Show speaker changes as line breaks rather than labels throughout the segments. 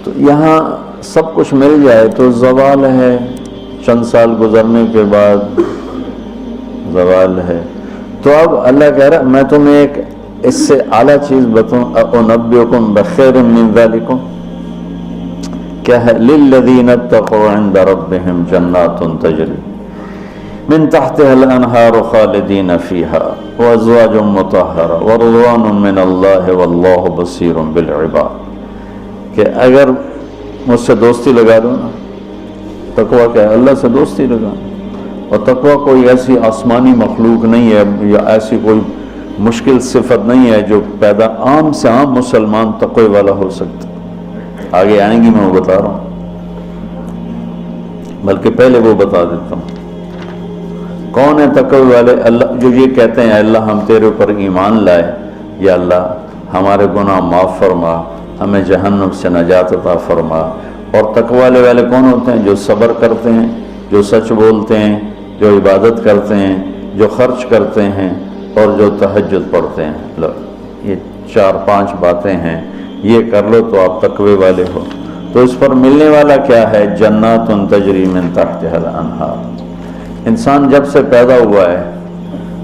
تو یہاں سب کچھ مل جائے تو زوال ہے، چند سال گزرنے کے بعد زوال ہے۔ تو اب اللہ کہہ رہا میں تمہیں ایک اس سے اعلیٰ چیز بتاؤں، اُنبئکم بخیر من ذالکم، کیا ہے؟ للذین اتقوا عند ربہم جنات تجری من تحتها الانہار خالدین فیہا وازواج مطہرہ ورضوان من اللہ واللہ بصیر بالعباد، کہ اگر مجھ سے دوستی لگا دو نا، تقویٰ کیا ہے؟ اللہ سے دوستی لگا، اور تقویٰ کوئی ایسی آسمانی مخلوق نہیں ہے یا ایسی کوئی مشکل صفت نہیں ہے جو پیدا عام سے عام مسلمان تقوی والا ہو سکتا۔ آگے آئیں گی، میں وہ بتا رہا ہوں، بلکہ پہلے وہ بتا دیتا ہوں کون ہے تقوی والے۔ اللہ جو یہ کہتے ہیں اللہ ہم تیرے اوپر ایمان لائے، یا اللہ ہمارے گناہ معاف فرما، ہمیں جہنم سے نجات عطا فرما۔ اور تقوی والے کون ہوتے ہیں؟ جو صبر کرتے ہیں، جو سچ بولتے ہیں، جو عبادت کرتے ہیں، جو خرچ کرتے ہیں، اور جو تہجد پڑھتے ہیں۔ لو یہ 4-5 باتیں ہیں، یہ کر لو تو آپ تقوی والے ہو۔ تو اس پر ملنے والا کیا ہے؟ جنات تجری من تحتها الانہار۔ انسان جب سے پیدا ہوا ہے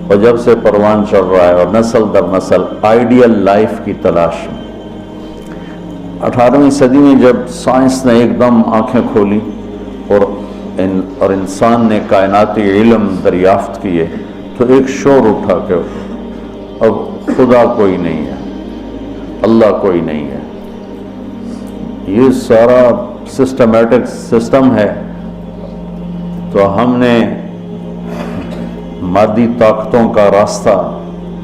اور جب سے پروان چڑھ رہا ہے اور نسل در نسل آئیڈیل لائف کی تلاش میں، 18ویں صدی میں جب سائنس نے ایک دم آنکھیں کھولی اور انسان نے کائناتی علم دریافت کیے، تو ایک شور اٹھا کہ اب خدا کوئی نہیں ہے، اللہ کوئی نہیں ہے، یہ سارا سسٹمیٹک سسٹم ہے۔ تو ہم نے مادی طاقتوں کا راستہ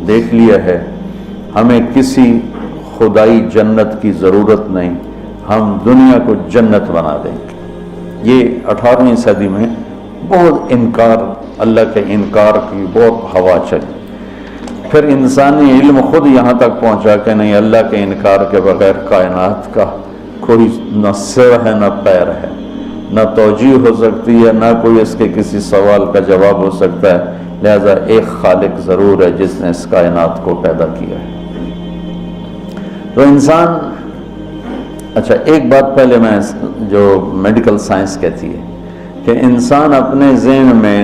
دیکھ لیا ہے، ہمیں کسی خدائی جنت کی ضرورت نہیں، ہم دنیا کو جنت بنا دیں گے۔ یہ 18ویں صدی میں بہت انکار، اللہ کے انکار کی بہت ہوا چلی۔ پھر انسانی علم خود یہاں تک پہنچا کہ نہیں، اللہ کے انکار کے بغیر کائنات کا کوئی نہ سر ہے نہ پیر ہے، نہ توجیہ ہو سکتی ہے، نہ کوئی اس کے کسی سوال کا جواب ہو سکتا ہے، لہذا ایک خالق ضرور ہے جس نے اس کائنات کو پیدا کیا ہے۔ تو انسان، اچھا ایک بات پہلے میں جو میڈیکل سائنس کہتی ہے کہ انسان اپنے ذہن میں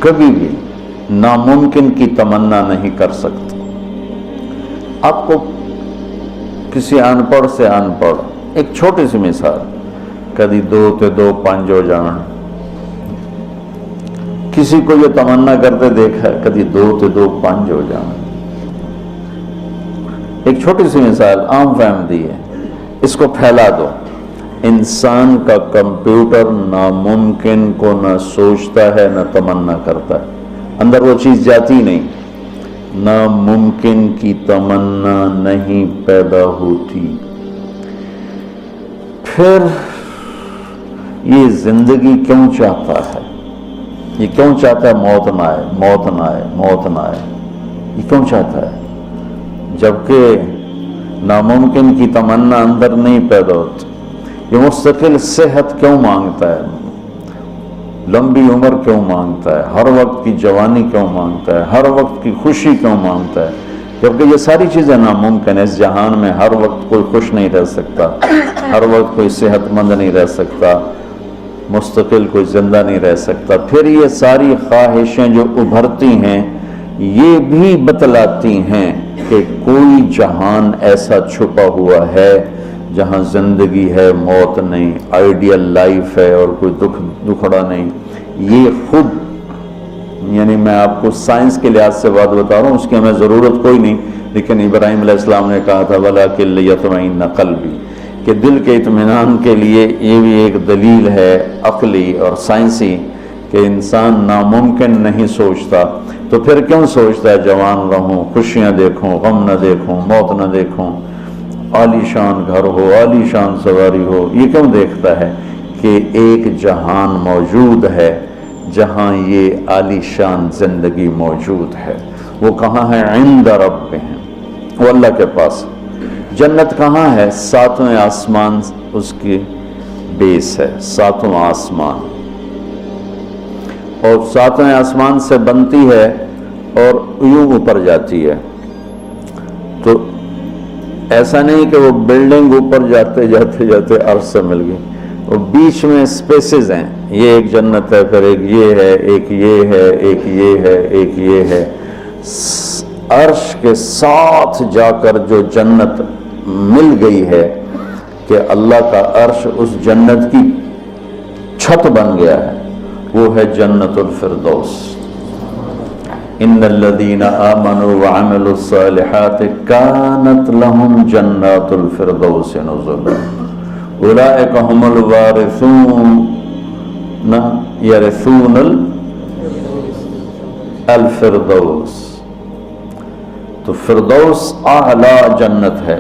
کبھی بھی ناممکن کی تمنا نہیں کر سکتا۔ آپ کو کسی ان پڑھ سے ان پڑھ ایک چھوٹی سی مثال، کدی 2 تے 2 5 ہو جان، کسی کو یہ تمنا کرتے دیکھا ہے کدی 2 تے 2 5 ہو جان؟ ایک چھوٹی سی مثال عام فہمتی ہے، اس کو پھیلا دو۔ انسان کا کمپیوٹر ناممکن کو نہ سوچتا ہے نہ تمنا کرتا ہے، اندر وہ چیز جاتی نہیں، ناممکن کی تمنا نہیں پیدا ہوتی۔ پھر یہ زندگی کیوں چاہتا ہے؟ یہ کیوں چاہتا ہے موت نہ آئے، موت نہ آئے، موت نہ آئے؟ یہ کیوں چاہتا ہے جبکہ ناممکن کی تمنا اندر نہیں پیدا ہوتی؟ یہ مستقل صحت کیوں مانگتا ہے، لمبی عمر کیوں مانگتا ہے، ہر وقت کی جوانی کیوں مانگتا ہے، ہر وقت کی خوشی کیوں مانگتا ہے، جبکہ یہ ساری چیزیں ناممکن ہیں۔ اس جہان میں ہر وقت کوئی خوش نہیں رہ سکتا، ہر وقت کوئی صحت مند نہیں رہ سکتا، مستقل کوئی زندہ نہیں رہ سکتا۔ پھر یہ ساری خواہشیں جو ابھرتی ہیں یہ بھی بتلاتی ہیں کہ کوئی جہان ایسا چھپا ہوا ہے جہاں زندگی ہے، موت نہیں، آئیڈیل لائف ہے اور کوئی دکھڑا نہیں۔ یہ خود، یعنی میں آپ کو سائنس کے لحاظ سے بات بتا رہا ہوں، اس کی ہمیں ضرورت کوئی نہیں، لیکن ابراہیم علیہ السلام نے کہا تھا وَلَٰكِن لِيَطْمَئِنَّ قَلْبِي، کہ دل کے اطمینان کے لیے یہ بھی ایک دلیل ہے عقلی اور سائنسی کہ انسان ناممکن نہیں سوچتا۔ تو پھر کیوں سوچتا ہے جوان رہوں، خوشیاں دیکھوں، غم نہ دیکھوں، موت نہ دیکھوں، عالی شان گھر ہو، عالی شان سواری ہو؟ یہ کیوں دیکھتا ہے کہ ایک جہان موجود ہے جہاں یہ عالی شان زندگی موجود ہے۔ وہ کہاں ہے؟ عند ربہم، وہ اللہ کے پاس۔ جنت کہاں ہے؟ 7ویں آسمان اس کی بیس ہے، 7واں آسمان، اور 7ویں آسمان سے بنتی ہے اور یوں اوپر جاتی ہے۔ تو ایسا نہیں کہ وہ بلڈنگ اوپر جاتے جاتے جاتے عرش سے مل گئی، وہ بیچ میں اسپیسز ہیں، یہ ایک جنت ہے، پھر ایک یہ ہے، ایک یہ ہے، ایک یہ ہے، ایک یہ ہے۔ عرش کے ساتھ جا کر جو جنت مل گئی ہے کہ اللہ کا عرش اس جنت کی چھت بن گیا ہے، وہ ہے جنت الفردوس۔ ان الذين آمنوا وعملوا الصالحات كانت لهم جنات الفردوس نزلا اولئك هم الوارثون يرثون الفردوس۔ تو فردوس اعلیٰ جنت ہے۔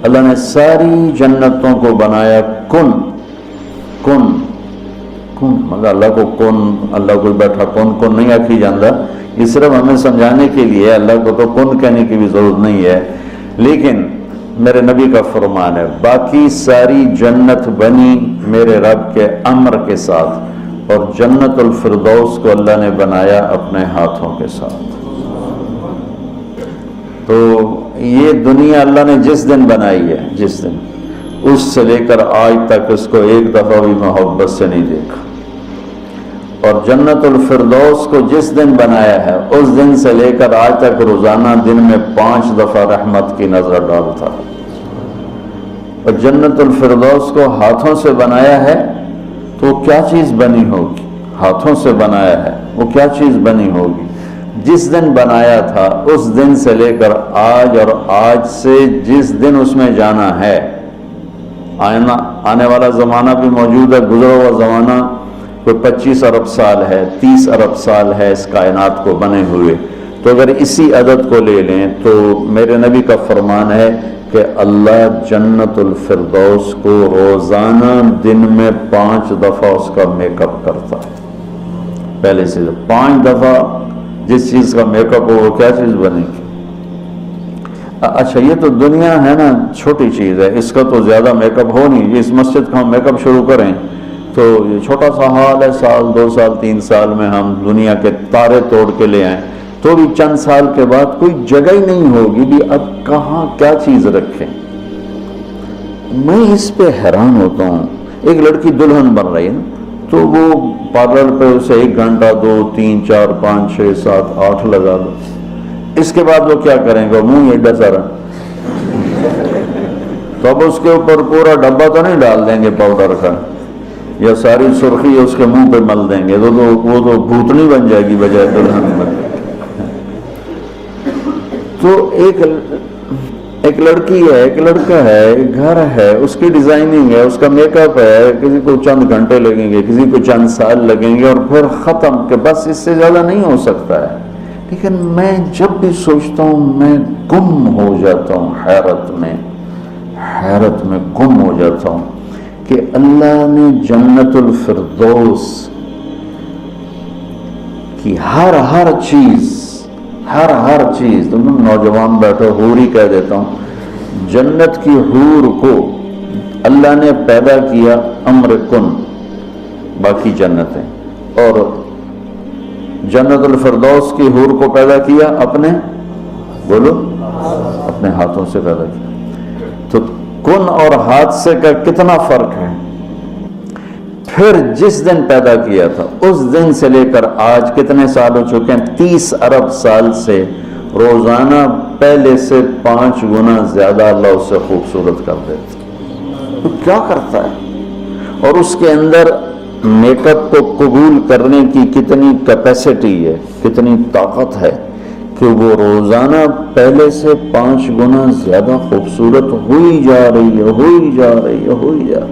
اللہ نے ساری جنتوں کو بنایا کن کن کن، مگر اللہ کو کن، اللہ کو بیٹھا کن کن نہیں آکھی جاندہ، یہ صرف ہمیں سمجھانے کے لیے، اللہ کو تو کن کہنے کی بھی ضرورت نہیں ہے، لیکن میرے نبی کا فرمان ہے باقی ساری جنت بنی میرے رب کے امر کے ساتھ، اور جنت الفردوس کو اللہ نے بنایا اپنے ہاتھوں کے ساتھ۔ تو یہ دنیا اللہ نے جس دن بنائی ہے، جس دن، اس سے لے کر آج تک اس کو ایک دفعہ بھی محبت سے نہیں دیکھا، اور جنت الفردوس کو جس دن بنایا ہے اس دن سے لے کر آج تک روزانہ دن میں 5 دفعہ رحمت کی نظر ڈالتا ہے۔ اور جنت الفردوس کو ہاتھوں سے بنایا ہے تو کیا چیز بنی ہوگی؟ ہاتھوں سے بنایا ہے وہ کیا چیز بنی ہوگی؟ جس دن بنایا تھا اس دن سے لے کر آج، اور آج سے جس دن اس میں جانا ہے، آنے والا زمانہ بھی موجود ہے، گزرا ہوا زمانہ کوئی 25 ارب سال ہے، 30 ارب سال ہے اس کائنات کو بنے ہوئے، تو اگر اسی عدد کو لے لیں تو میرے نبی کا فرمان ہے کہ اللہ جنت الفردوس کو روزانہ دن میں 5 دفعہ اس کا میک اپ کرتا ہے۔ پہلے سے 5 دفعہ جس چیز کا میک اپ ہو وہ کیا چیز بنے گی؟ اچھا یہ تو دنیا ہے نا، چھوٹی چیز ہے، اس کا تو زیادہ میک اپ ہو نہیں، اس مسجد کا ہم میک اپ شروع کریں تو یہ چھوٹا سا حال ہے، سال 2 سال 3 سال میں ہم دنیا کے تارے توڑ کے لے آئیں، تو بھی چند سال کے بعد کوئی جگہ ہی نہیں ہوگی بھی اب کہاں کیا چیز رکھیں۔ میں اس پہ حیران ہوتا ہوں، ایک لڑکی دلہن بن رہی ہے نا، تو وہ پارلر پہ اسے 1 گھنٹہ 2 3 4 5 6 7 8 لگا دو، اس کے بعد وہ کیا کریں گے؟ منہ ایڈا سارا، تو اب اس کے اوپر پورا ڈبہ تو نہیں ڈال دیں گے پاؤڈر کا، یا ساری سرخی اس کے منہ پہ مل دیں گے، وہ تو بھوتنی بن جائے گی بجائے دلہن میں۔ تو ایک لڑکی ہے، ایک لڑکا ہے، ایک گھر ہے، اس کی ڈیزائننگ ہے، اس کا میک اپ ہے، کسی کو چند گھنٹے لگیں گے، کسی کو چند سال لگیں گے، اور پھر ختم، کہ بس اس سے زیادہ نہیں ہو سکتا ہے۔ لیکن میں جب بھی سوچتا ہوں میں گم ہو جاتا ہوں، حیرت میں گم ہو جاتا ہوں کہ اللہ نے جنت الفردوس کی ہر چیز، تم نوجوان بیٹھو، حور ہی کہہ دیتا ہوں، جنت کی حور کو اللہ نے پیدا کیا امر کن، باقی جنتیں، اور جنت الفردوس کی حور کو پیدا کیا اپنے ہاتھوں سے پیدا کیا۔ تو کن اور ہاتھ سے کا کتنا فرق ہے۔ پھر جس دن پیدا کیا تھا اس دن سے لے کر آج کتنے سال ہو چکے ہیں؟ 30 ارب سال سے روزانہ پہلے سے 5 گنا زیادہ اللہ اسے خوبصورت کر دیتا۔ تو کیا کرتا ہے؟ اور اس کے اندر میک اپ کو قبول کرنے کی کتنی کیپیسٹی ہے، کتنی طاقت ہے کہ وہ روزانہ پہلے سے 5 گنا زیادہ خوبصورت ہوئی جا رہی ہے۔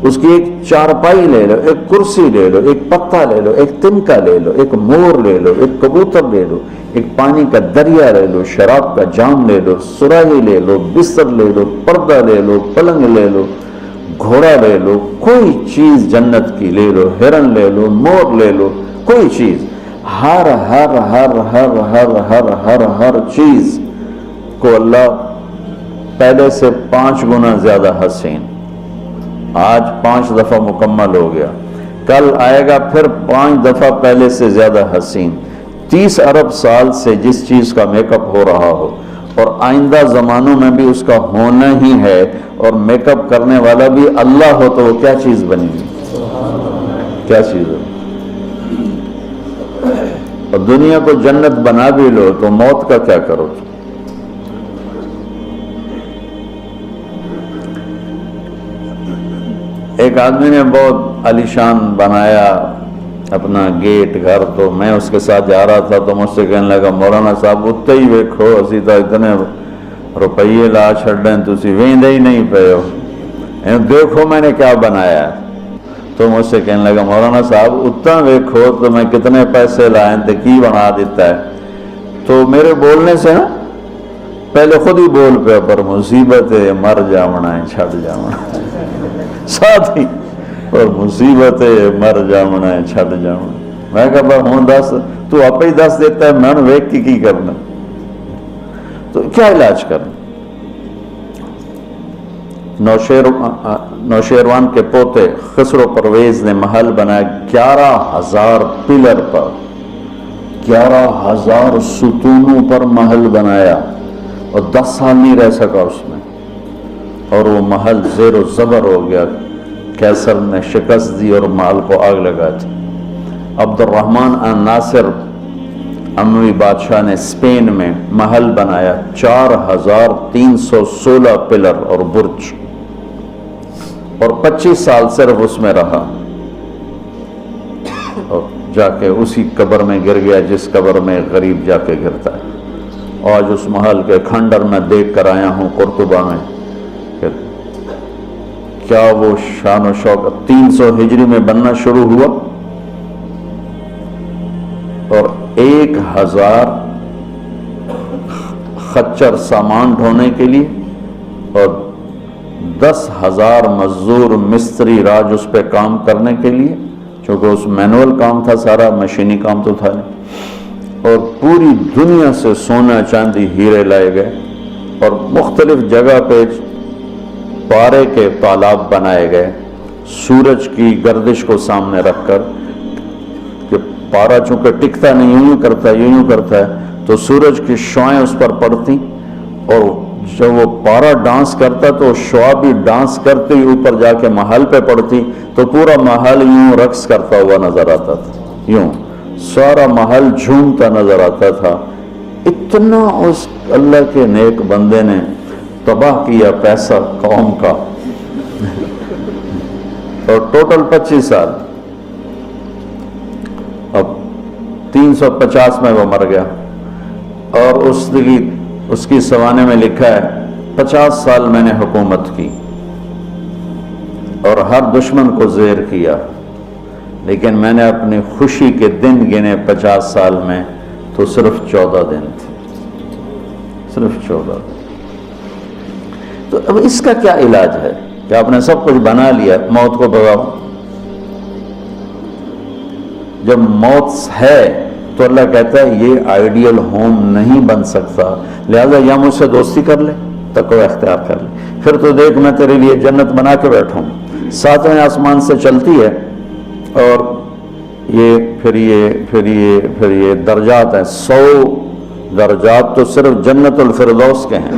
اس کی ایک چارپائی لے لو، ایک کرسی لے لو، ایک پتا لے لو، ایک تنکا لے لو، ایک مور لے لو، ایک کبوتر لے لو، ایک پانی کا دریا لے لو، شراب کا جام لے لو، سراہی لے لو، بستر لے لو، پردہ لے لو، پلنگ لے لو، گھوڑا لے لو، کوئی چیز جنت کی لے لو، ہرن لے لو، مور لے لو، کوئی چیز، ہر چیز کو اللہ پہلے سے 5 گنا زیادہ حسین۔ آج 5 دفعہ مکمل ہو گیا، کل آئے گا پھر 5 دفعہ پہلے سے زیادہ حسین۔ 30 ارب سال سے جس چیز کا میک اپ ہو رہا ہو اور آئندہ زمانوں میں بھی اس کا ہونا ہی ہے، اور میک اپ کرنے والا بھی اللہ ہو تو وہ کیا چیز بنے گی؟ کیا چیز ہے؟ اور دنیا کو جنت بنا بھی لو تو موت کا کیا کرو؟ ایک آدمی نے بہت عالیشان بنایا اپنا گیٹ گھر، تو میں اس کے ساتھ جا رہا تھا تو مجھ سے کہنے لگا مولانا صاحب اتنے ہی ویکھو اسی تو اتنے روپیے لا چھڑیں تسی ویندے ہی نہیں پے ہو، دیکھو میں نے کیا بنایا ہے۔ تو مجھ سے کہنے لگا مولانا صاحب اتنا ویکھو تو میں کتنے پیسے لائیں تے کی بنا دیتا ہے۔ تو میرے بولنے سے نا پہلے خود ہی بول پہ پر مصیبت ہے مر جاونا ہے چھڑ جاونا ہے ساتھ ہی، اور مصیبت ہے مر جاونا ہے چھڑ جاونا۔ میں کہا بھائی ہوں دس، تو آپ ہی دس دیتا ہے، میں ویک کی کرنا؟ تو کیا علاج کرنا؟ نوشیروان کے پوتے خسرو پرویز نے محل بنایا 11,000 پلر پر، 11,000 ستونوں پر محل بنایا، اور 10 سال نہیں رہ سکا اس میں، اور وہ محل زیر و زبر ہو گیا۔ کیسر نے شکست دی اور محل کو آگ لگا دی۔ عبد الرحمن الناصر اموی بادشاہ نے اسپین میں محل بنایا 4,316 پلر اور برج، اور 25 سال صرف اس میں رہا، اور جا کے اسی قبر میں گر گیا جس قبر میں غریب جا کے گرتا ہے۔ آج اس محل کے کھنڈر میں دیکھ کر آیا ہوں قرطبہ میں کہ کیا وہ شان و شوکت 300 ہجری میں بننا شروع ہوا، اور 1,000 خچر سامان ڈھونے کے لیے، اور 10,000 مزدور مستری راج اس پہ کام کرنے کے لیے، چونکہ اس مینول کام تھا سارا، مشینی کام تو تھا نہیں، اور پوری دنیا سے سونا چاندی ہیرے لائے گئے، اور مختلف جگہ پہ پارے کے تالاب بنائے گئے سورج کی گردش کو سامنے رکھ کر، کہ پارا چونکہ ٹکتا نہیں، یوں کرتا ہے تو سورج کی شعائیں اس پر پڑتی، اور جب وہ پارا ڈانس کرتا تو شعا بھی ڈانس کرتے ہی اوپر جا کے محل پہ پڑتی، تو پورا محل یوں رقص کرتا ہوا نظر آتا تھا، یوں سارا محل جھومتا نظر آتا تھا۔ اتنا اس اللہ کے نیک بندے نے تباہ کیا پیسہ قوم کا، اور ٹوٹل 25 سال، اب 350 میں وہ مر گیا، اور اس کی سوانے میں لکھا ہے 50 سال میں نے حکومت کی اور ہر دشمن کو زیر کیا، لیکن میں نے اپنی خوشی کے دن گنے 50 سال میں تو صرف 14 دن تھے، صرف 14 دن۔ تو اب اس کا کیا علاج ہے کہ آپ نے سب کچھ بنا لیا، موت کو بگاؤ؟ جب موت ہے تو اللہ کہتا ہے یہ آئیڈیل ہوم نہیں بن سکتا، لہذا یا مجھ سے دوستی کر لے، تقوی اختیار کر لے، پھر تو دیکھ میں تیرے لیے جنت بنا کے بیٹھوں، 7ویں آسمان سے چلتی ہے، اور پھر یہ درجات ہیں، 100 درجات تو صرف جنت الفردوس کے ہیں،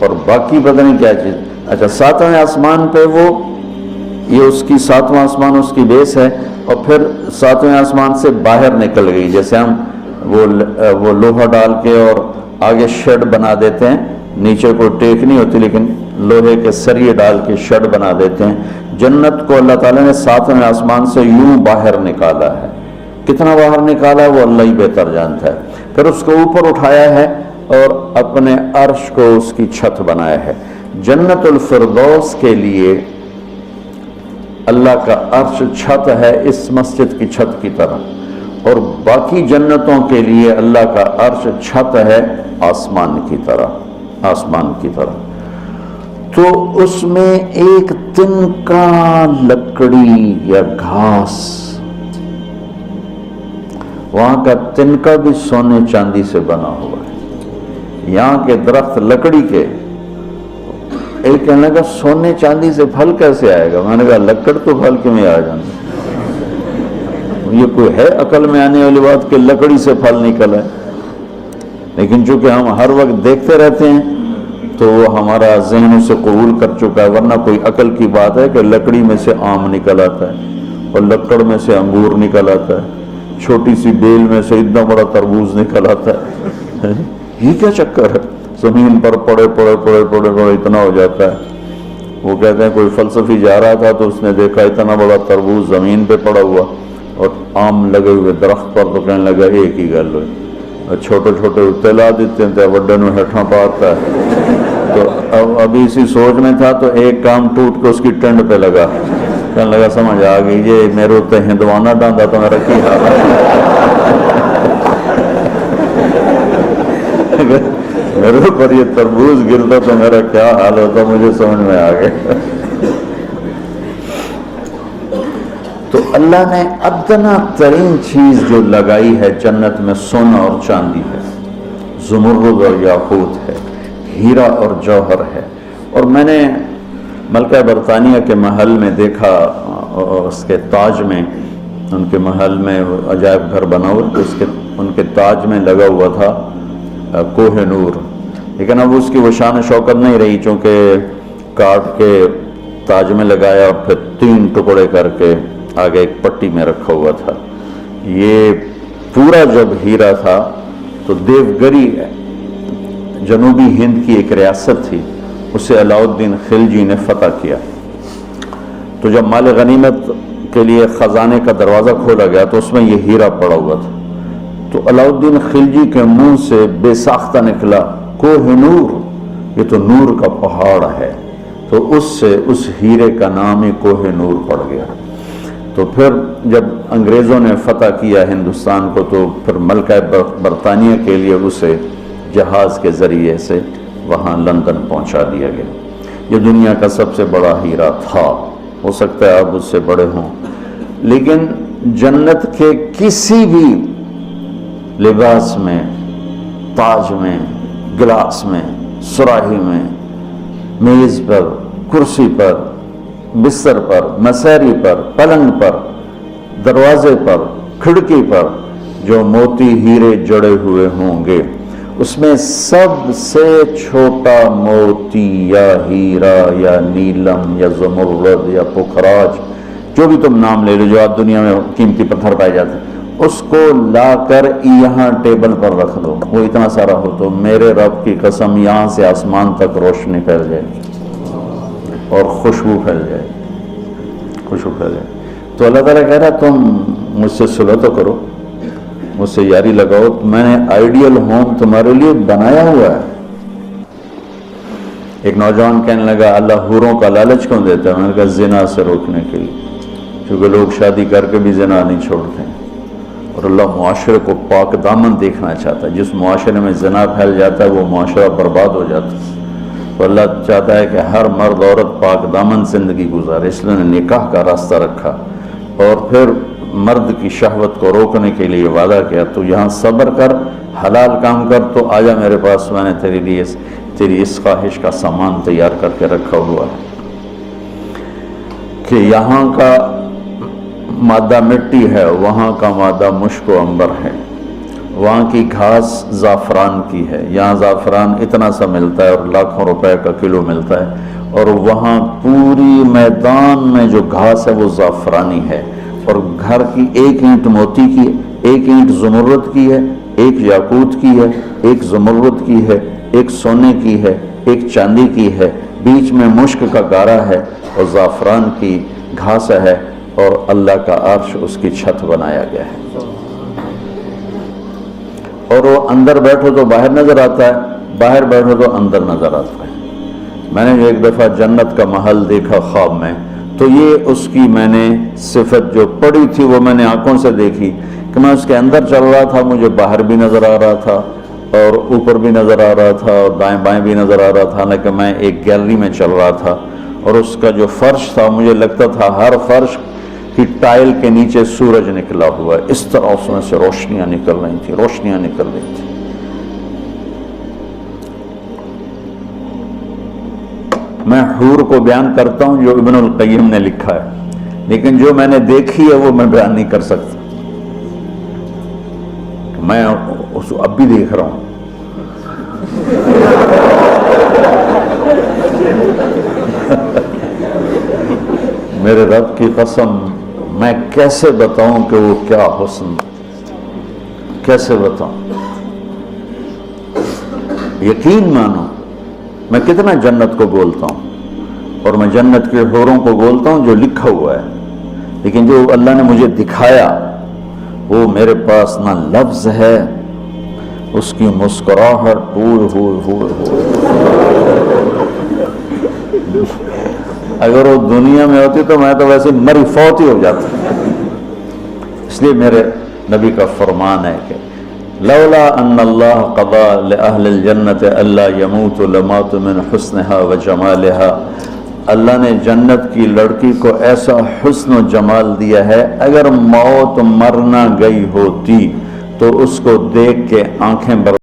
اور باقی پتہ نہیں کیا چیز۔ اچھا 7ویں آسمان پہ یہ اس کی 7واں آسمان اس کی بیس ہے، اور پھر 7ویں آسمان سے باہر نکل گئی، جیسے ہم وہ لوہا ڈال کے اور آگے شیڈ بنا دیتے ہیں، نیچے کوئی ٹیک نہیں ہوتی لیکن لوہے کے سریے ڈال کے شیڈ بنا دیتے ہیں، جنت کو اللہ تعالیٰ نے 7ویں آسمان سے یوں باہر نکالا ہے۔ کتنا باہر نکالا ہے وہ اللہ ہی بہتر جانتا ہے۔ پھر اس کو اوپر اٹھایا ہے اور اپنے عرش کو اس کی چھت بنایا ہے۔ جنت الفردوس کے لیے اللہ کا عرش چھت ہے اس مسجد کی چھت کی طرح، اور باقی جنتوں کے لیے اللہ کا عرش چھت ہے آسمان کی طرح، آسمان کی طرح۔ تو اس میں ایک تنکا لکڑی یا گھاس، وہاں کا تنکا بھی سونے چاندی سے بنا ہوا ہے، یہاں کے درخت لکڑی کے، ایک کہنے لگا سونے چاندی سے پھل کیسے آئے گا؟ میں نے کہا لکڑ تو پھل کیوں میں آ جانا، یہ کوئی ہے عقل میں آنے والی بات کہ لکڑی سے پھل نکل ہے؟ لیکن چونکہ ہم ہر وقت دیکھتے رہتے ہیں تو وہ ہمارا ذہن اسے قبول کر چکا ہے. ورنہ کوئی عقل کی بات ہے کہ لکڑی میں سے آم نکل آتا ہے اور لکڑ میں سے انگور نکل آتا ہے, چھوٹی سی بیل میں سے اتنا بڑا تربوز نکل آتا ہے. یہ کیا چکر ہے؟ زمین پر پڑے پڑے پڑے پڑے پڑے اتنا ہو جاتا ہے. وہ کہتے ہیں کوئی فلسفی جا رہا تھا تو اس نے دیکھا اتنا بڑا تربوز زمین پہ پڑا ہوا اور آم لگے ہوئے درخت پر, تو کہنے لگا ایک ہی گل ہوئی, چھوٹے چھوٹے اتلا دیتے ہیں وڈے نو ہیٹھاں پاتا ہے. تو اب ابھی اسی سوچ میں تھا تو ایک کام ٹوٹ کے اس کی ٹنڈ پہ لگا, کہنے لگا سمجھ آ گئی یہ میرے اتنے ہندوانہ ڈاندا تو میرا کی حال ہے, میرے اوپر یہ تربوز گرتا تو میرا کیا حال ہوتا, مجھے سمجھ میں آ گیا. تو اللہ نے ادنا ترین چیز جو لگائی ہے جنت میں سونا اور چاندی ہے, زمرد اور یاقوت ہے, ہیرا اور جوہر ہے. اور میں نے ملکہ برطانیہ کے محل میں دیکھا, اس کے تاج میں, ان کے محل میں عجائب گھر بنا ہوا تو ان کے تاج میں لگا ہوا تھا کوہ نور. لیکن اب اس کی وہ شان و شوکت نہیں رہی, چونکہ کاٹ کے تاج میں لگایا اور پھر 3 ٹکڑے کر کے آگے ایک پٹی میں رکھا ہوا تھا. یہ پورا جب ہیرا تھا تو دیوگری جنوبی ہند کی ایک ریاست تھی, اسے علاؤالدین خلجی نے فتح کیا. تو جب مال غنیمت کے لیے خزانے کا دروازہ کھولا گیا تو اس میں یہ ہیرا پڑا ہوا تھا. تو علاؤالدین خلجی کے منہ سے بے ساختہ نکلا کوہ نور, یہ تو نور کا پہاڑ ہے. تو اس سے اس ہیرے کا نام ہی کوہ نور پڑ گیا. تو پھر جب انگریزوں نے فتح کیا ہندوستان کو تو پھر ملکہ برطانیہ کے لیے اسے جہاز کے ذریعے سے وہاں لندن پہنچا دیا گیا. یہ دنیا کا سب سے بڑا ہیرا تھا, ہو سکتا ہے اب اس سے بڑے ہوں, لیکن جنت کے کسی بھی لباس میں, تاج میں, گلاس میں, سراہی میں, میز پر, کرسی پر, بستر پر, مسیری پر, پلنگ پر, دروازے پر, کھڑکی پر جو موتی ہیرے جڑے ہوئے ہوں گے, اس میں سب سے چھوٹا موتی یا ہیرا یا نیلم یا زمرد یا پکھراج, جو بھی تم نام لے لو جو آج دنیا میں قیمتی پتھر پائے جاتے ہیں, اس کو لا کر یہاں ٹیبل پر رکھ دو, وہ اتنا سارا ہو تو میرے رب کی قسم یہاں سے آسمان تک روشنی پھیل جائے اور خوشبو پھیل جائے, خوشبو پھیل جائے. تو اللہ تعالیٰ کہہ رہا تم مجھ سے صلح تو کرو, مجھ سے یاری لگاؤ, میں نے آئیڈیل ہوم تمہارے لیے بنایا ہوا ہے. ایک نوجوان کہنے لگا اللہ حوروں کا لالچ کیوں دیتا ہے؟ میں نے کہا زنا سے روکنے کے لیے, کیونکہ لوگ شادی کر کے بھی زنا نہیں چھوڑتے ہیں, اور اللہ معاشرے کو پاک دامن دیکھنا چاہتا ہے. جس معاشرے میں زنا پھیل جاتا ہے وہ معاشرہ برباد ہو جاتا ہے. تو اللہ چاہتا ہے کہ ہر مرد عورت پاک دامن زندگی گزارے, اس لیے نے نکاح کا راستہ رکھا. اور پھر مرد کی شہوت کو روکنے کے لیے وعدہ کیا تو یہاں صبر کر, حلال کام کر, تو آجا میرے پاس, میں نے تیرے لیے تیری اس خواہش کا سامان تیار کر کے رکھا ہوا ہے. کہ یہاں کا مادہ مٹی ہے, وہاں کا مادہ مشک و عنبر ہے, وہاں کی گھاس زعفران کی ہے, یہاں زعفران اتنا سا ملتا ہے اور لاکھوں روپے کا کلو ملتا ہے, اور وہاں پوری میدان میں جو گھاس ہے وہ زعفرانی ہے. اور گھر کی 1 اینٹ موتی کی ہے, 1 اینٹ زمرد کی ہے, 1 یاقوت کی ہے, 1 زمرد کی ہے, 1 سونے کی ہے, 1 چاندی کی ہے, بیچ میں مشک کا گارا ہے اور زعفران کی گھاس ہے, اور اللہ کا عرش اس کی چھت بنایا گیا ہے. اور وہ اندر بیٹھو تو باہر نظر آتا ہے, باہر بیٹھو تو اندر نظر آتا ہے. میں نے ایک دفعہ جنت کا محل دیکھا خواب میں, تو یہ اس کی میں نے صفت جو پڑی تھی وہ میں نے آنکھوں سے دیکھی کہ میں اس کے اندر چل رہا تھا, مجھے باہر بھی نظر آ رہا تھا اور اوپر بھی نظر آ رہا تھا اور دائیں بائیں بھی نظر آ رہا تھا. حالانکہ میں ایک گیلری میں چل رہا تھا, اور اس کا جو فرش تھا مجھے لگتا تھا ہر فرش کی ٹائل کے نیچے سورج نکلا ہوا ہے, اس طرح اس میں سے روشنیاں نکل رہی تھیں, روشنیاں نکل رہی تھیں. میں حور کو بیان کرتا ہوں جو ابن القیم نے لکھا ہے, لیکن جو میں نے دیکھی ہے وہ میں بیان نہیں کر سکتا. میں اس کو اب بھی دیکھ رہا ہوں, میرے رب کی قسم میں کیسے بتاؤں کہ وہ کیا حسن، کیسے بتاؤں؟ یقین مانو میں کتنا جنت کو بولتا ہوں، اور میں جنت کے حوروں کو بولتا ہوں جو لکھا ہوا ہے، لیکن جو اللہ نے مجھے دکھایا وہ میرے پاس نہ لفظ ہے، اس کی مسکراہٹ اگر وہ دنیا میں ہوتی تو میں تو ویسے مری فوت ہی ہو جاتا۔ اس لیے میرے نبی کا فرمان ہے کہ لولا ان اللہ قضا لأہل الجنت الا يموت لمات من حسنها وجمالها، اللہ نے جنت کی لڑکی کو ایسا حسن و جمال دیا ہے، اگر موت مرنا گئی ہوتی تو اس کو دیکھ کے آنکھیں